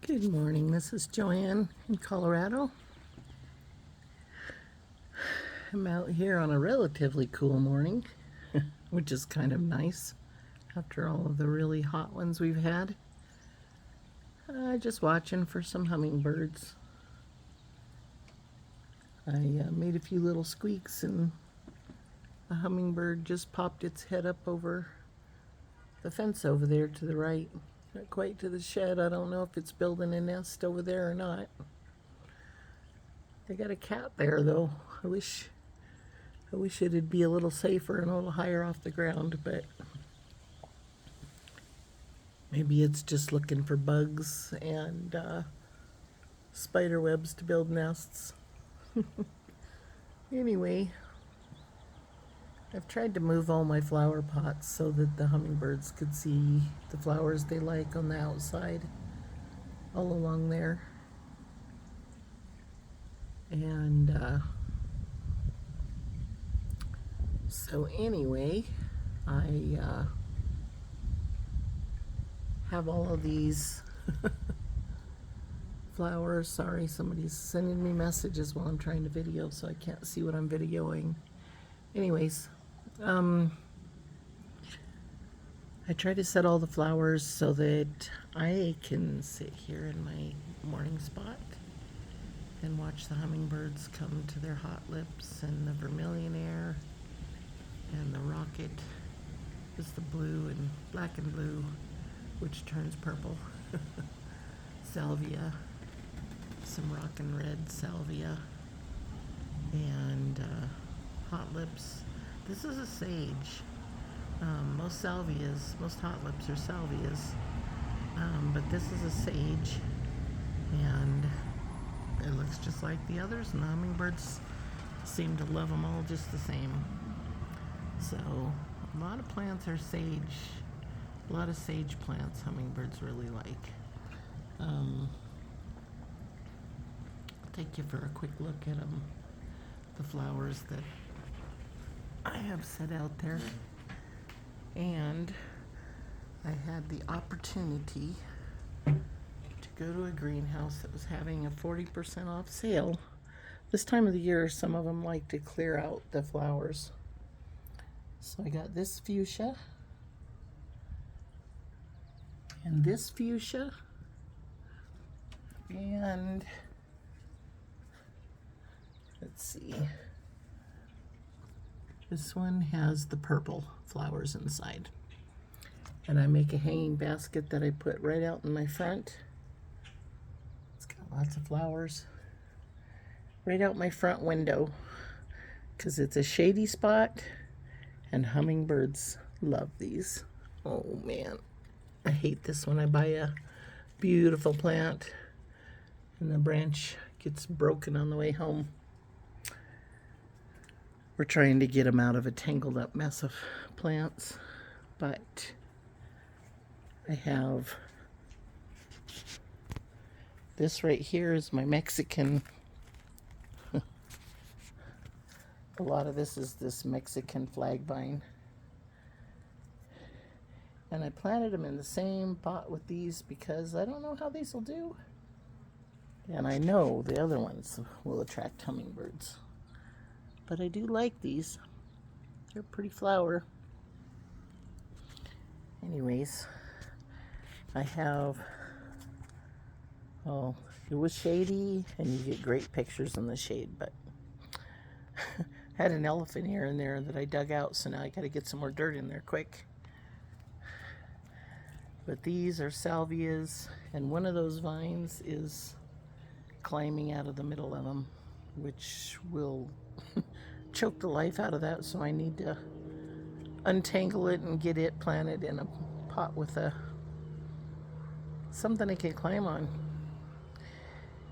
Good morning, this is Joanne in Colorado. I'm out here on a relatively cool morning, which is kind of nice after all of the really hot ones we've had. Just watching for some hummingbirds. I made a few little squeaks and a hummingbird just popped its head up over the fence over there to the right. Not quite to the shed. I don't know if it's building a nest over there or not. They got a cat there though. I wish it'd be a little safer and a little higher off the ground, but maybe it's just looking for bugs and spider webs to build nests. Anyway, I've tried to move all my flower pots so that the hummingbirds could see the flowers they like on the outside, all along there. And so anyway, I have all of these flowers. Sorry, somebody's sending me messages while I'm trying to video, so I can't see what I'm videoing. Anyways, I try to set all the flowers so that I can sit here in my morning spot and watch the hummingbirds come to their hot lips, and the vermilion air, and the rocket is the blue and black and blue, which turns purple. Salvia, some rock and red salvia, and hot lips. This is a sage. Most hot lips are salvias, but this is a sage, and it looks just like the others, and the hummingbirds seem to love them all just the same. So a lot of plants are sage. A lot of sage plants hummingbirds really like. I'll take you for a quick look at the flowers that I have set out there. And I had the opportunity to go to a greenhouse that was having a 40% off sale. This time of the year, some of them like to clear out the flowers. So I got this fuchsia and this fuchsia, and let's see, this one has the purple flowers inside. And I make a hanging basket that I put right out in my front. It's got lots of flowers. Right out my front window, because it's a shady spot and hummingbirds love these. Oh man, I hate this when I buy a beautiful plant and the branch gets broken on the way home. We're trying to get them out of a tangled up mess of plants, but I have this right here is my Mexican. A lot of this is this Mexican flag vine. And I planted them in the same pot with these because I don't know how these will do. And I know the other ones will attract hummingbirds. But I do like these. They're a pretty flower. Anyways, I have, oh, it was shady and you get great pictures in the shade, but I had an elephant ear in there that I dug out, so now I gotta get some more dirt in there quick. But these are salvias, and one of those vines is climbing out of the middle of them, which will choke the life out of that, so I need to untangle it and get it planted in a pot with something I can climb on.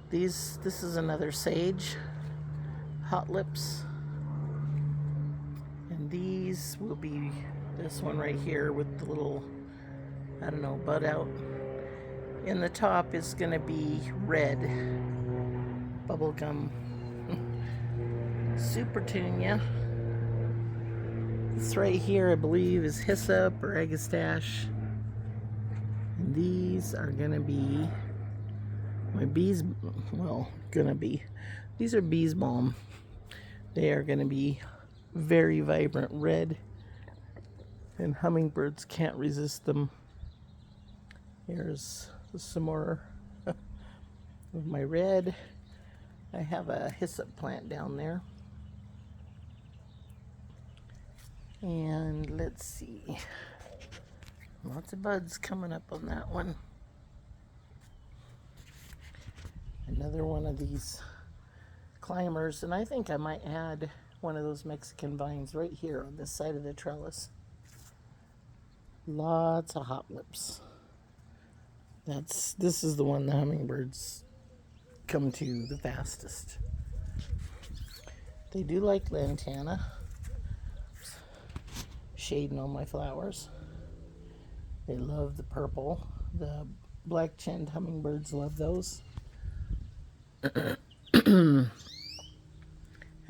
This is another sage, hot lips, and these will be this one right here with the little, I don't know, bud out. In the top is gonna be red bubblegum supertunia. This right here I believe is hyssop or agastache. And these are gonna be My bees, well, gonna be. These are bees balm. They are gonna be very vibrant red, and hummingbirds can't resist them. Here's some more of my red. I have a hyssop plant down there. And let's see. Lots of buds coming up on that one. Another one of these climbers, and I think I might add one of those Mexican vines right here on this side of the trellis. Lots of hot lips. This is the one the hummingbirds come to the fastest. They do like lantana. Shading on my flowers. They love the purple. The black-chinned hummingbirds love those. Have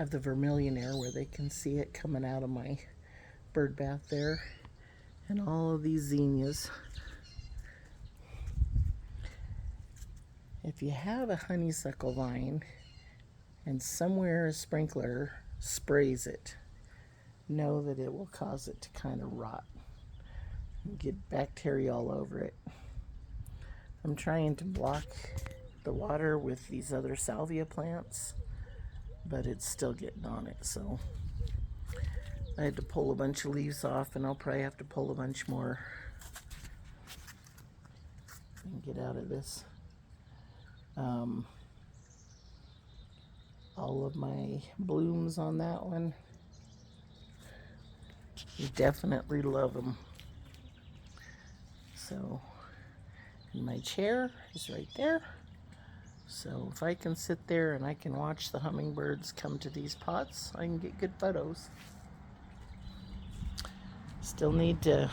the vermilion air where they can see it coming out of my bird bath there. And all of these zinnias. If you have a honeysuckle vine and somewhere a sprinkler sprays it, know that it will cause it to kind of rot and get bacteria all over it. I'm trying to block the water with these other salvia plants, but it's still getting on it, so I had to pull a bunch of leaves off, and I'll probably have to pull a bunch more and get out of this. All of my blooms on that one, you definitely love them. So, and my chair is right there. So if I can sit there and I can watch the hummingbirds come to these pots, I can get good photos. Still need a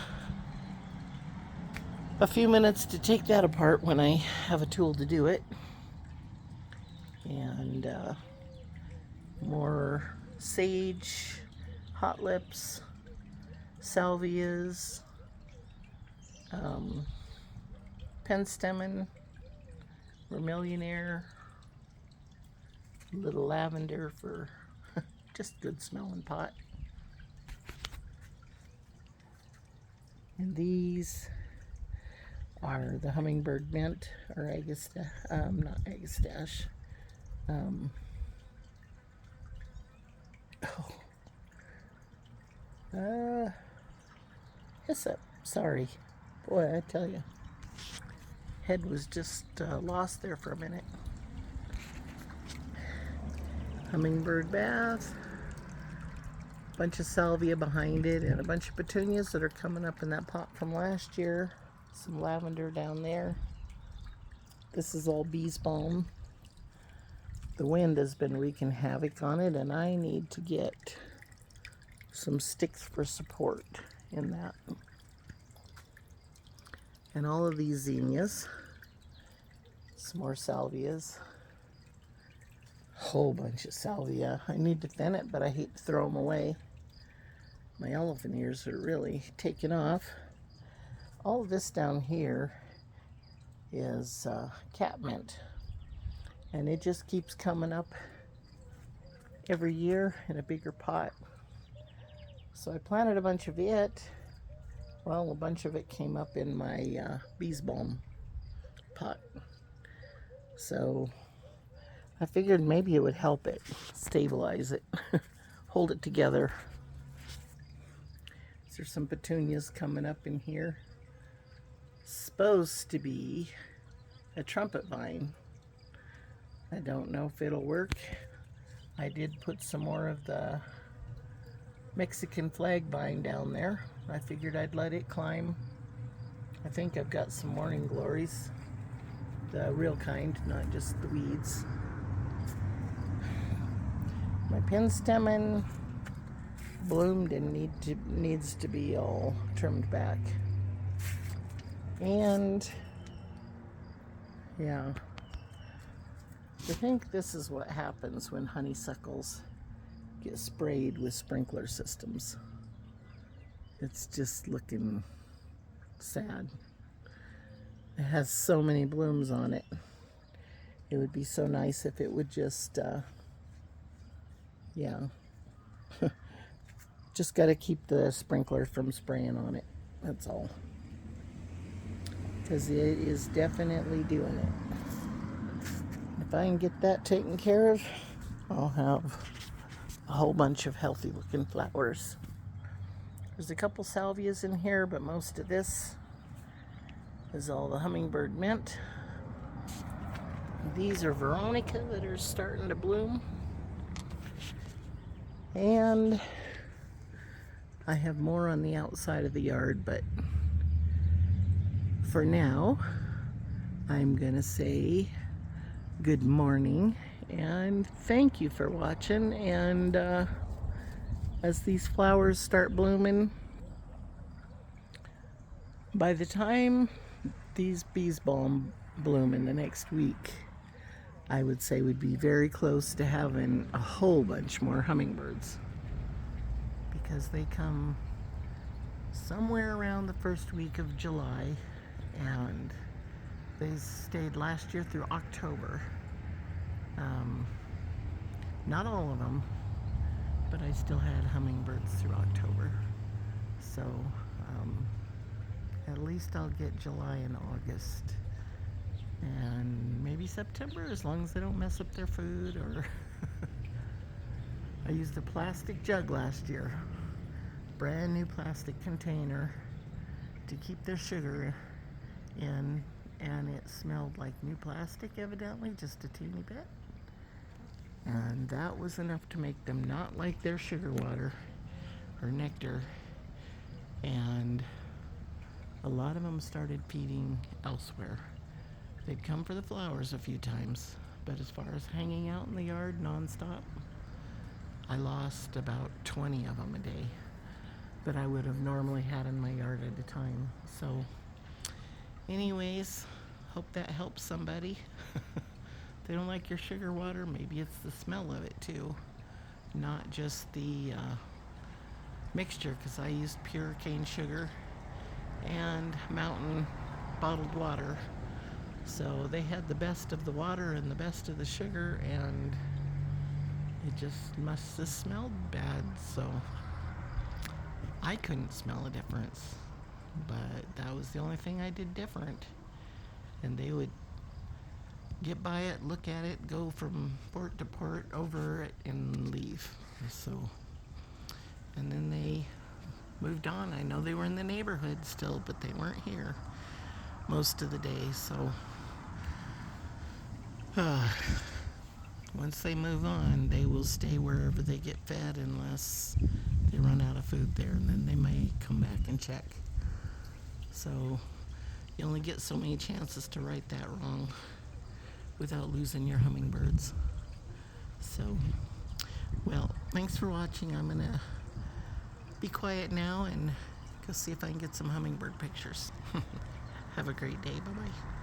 few minutes to take that apart when I have a tool to do it. And more sage, hot lips, salvias, penstemon, vermilion air, little lavender for just good smelling pot. And these are the hummingbird mint, or not agastache. Hyssop, sorry. Boy, I tell you, head was just lost there for a minute. Hummingbird bath, bunch of salvia behind it, and a bunch of petunias that are coming up in that pot from last year. Some lavender down there. This is all bees balm. The wind has been wreaking havoc on it, and I need to get some sticks for support in that. And all of these zinnias, some more salvias, whole bunch of salvia. I need to thin it, but I hate to throw them away. My elephant ears are really taking off. All of this down here is catmint, and it just keeps coming up every year in a bigger pot. So I planted a bunch of it. Well, a bunch of it came up in my bees balm pot. So I figured maybe it would help it, stabilize it, hold it together. There's some petunias coming up in here. Supposed to be a trumpet vine. I don't know if it'll work. I did put some more of the Mexican flag vine down there. I figured I'd let it climb. I think I've got some morning glories, the real kind, not just the weeds. My penstemon bloomed and needs to be all trimmed back. And yeah, I think this is what happens when honeysuckles get sprayed with sprinkler systems. It's just looking sad. It has so many blooms on it, It would be so nice if it would just, yeah. Just got to keep the sprinkler from spraying on it. That's all. Because it is definitely doing it. If I can get that taken care of, I'll have a whole bunch of healthy looking flowers. There's a couple salvias in here, but most of this is all the hummingbird mint. These are Veronica that are starting to bloom. And I have more on the outside of the yard, but for now, I'm gonna say good morning and thank you for watching. And as these flowers start blooming, by the time these bees balm bloom in the next week, I would say we'd be very close to having a whole bunch more hummingbirds, because they come somewhere around the first week of July, and they stayed last year through October. Not all of them, but I still had hummingbirds through October. So at least I'll get July and August, and maybe September, as long as they don't mess up their food. Or I used a plastic jug last year, brand new plastic container, to keep their sugar in, and it smelled like new plastic, evidently, just a teeny bit. And that was enough to make them not like their sugar water or nectar. And a lot of them started feeding elsewhere. They'd come for the flowers a few times, but as far as hanging out in the yard nonstop, I lost about 20 of them a day that I would have normally had in my yard at a time. So anyways, hope that helps somebody. They don't like your sugar water, maybe it's the smell of it too, not just the mixture, because I used pure cane sugar and mountain bottled water. So they had the best of the water and the best of the sugar, and it just must have smelled bad. So I couldn't smell a difference, but that was the only thing I did different. And they would get by it, look at it, go from port to port over it, and leave. So, and then they moved on. I know they were in the neighborhood still, but they weren't here most of the day. So once they move on, they will stay wherever they get fed, unless they run out of food there, and then they may come back and check. So you only get so many chances to right that wrong without losing your hummingbirds. So, well, thanks for watching. I'm gonna be quiet now and go see if I can get some hummingbird pictures. Have a great day. Bye-bye.